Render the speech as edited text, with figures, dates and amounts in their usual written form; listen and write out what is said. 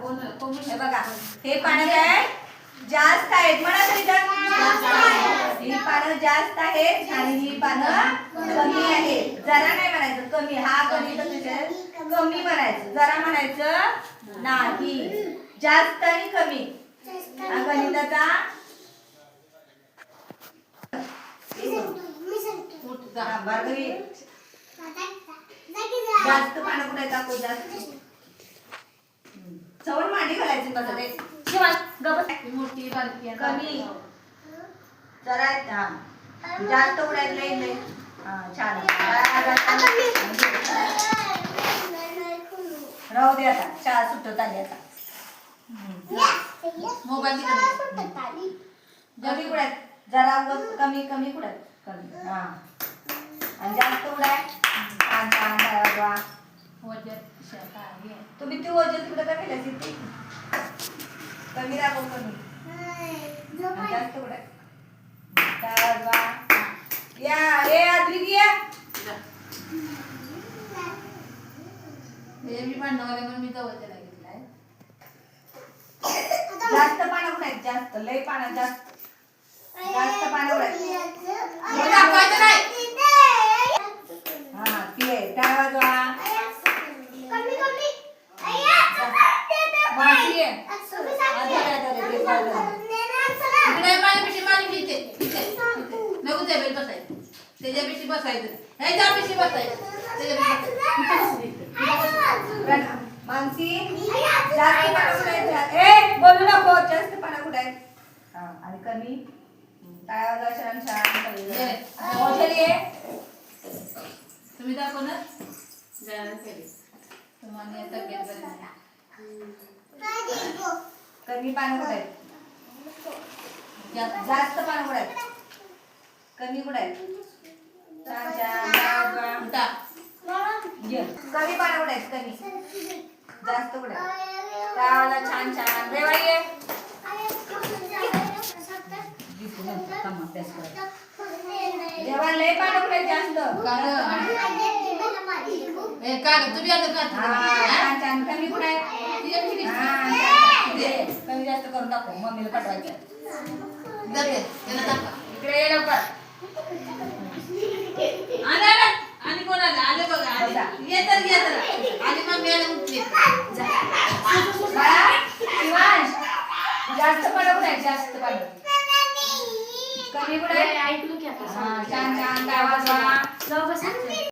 हे बघा हे पानं काय जास्त आहेत म्हणा तरी ही पानं जास्त आहेत आणि ही पानं कमी आहेत. जरा नाही म्हणायचं कमी, हा गणित कमी म्हणायचं, जरा म्हणायचं नाही. जास्त आणि कमी हा गणिताचा जास्त पानं कुठे टाकू जास्त चवण मांडी घालायची कसं ते मोठी बारकी कमी जरा जास्त उडायला नाही. छान राहू दे आता शाळा सुटत आली आता. मोबाईल कमी कुडाय जरा कमी कमी कुडाय कमी आणि जास्त उडाय छान छान तुम्ही ती वजन कुठं का केलं ती कमी दाखव कमी जास्त उडाय या ए अद्विक या मी भांडवले म्हणून मी जवळच्याला घेतलाय. जास्त पानं उडाय जास्त लय पानं जास्त जास्त पानं उडाय दाखवायचं नाही. हा ती आहे त्या वाजवा माशी आहे नको त्या बसायचं त्याच्यापेक्षा बसायचं ह्याच्यापेक्षा बसायचं मानसी जास्त पानं उडायचं ए बोलू नको जास्त पानं उडाय आणि कमी काय आवाज छान छान मोठे तुम्ही दाखव ना तुम्हाला तब्येत बरी नाही. कमी पानं उडाय जास्त पानं उडाय कमी उडाय छान छान कमी पानं उडाय कमी जास्त उडाय त्याला छान छान रेवाई आहे जेव्हा लय पानं उडाय जास्त तुम्ही आता छान छान कमी उडाय कमी जास्त करून दाखव मम्मीला पाठवायचं इकडे ये लवकर आणि कोणाला आले बघा आले ये तर आले मग मॅडम उठली जास्त पानं उडाय जास्त पानं कमी उडाय ऐकलो की आता छान छान आवाज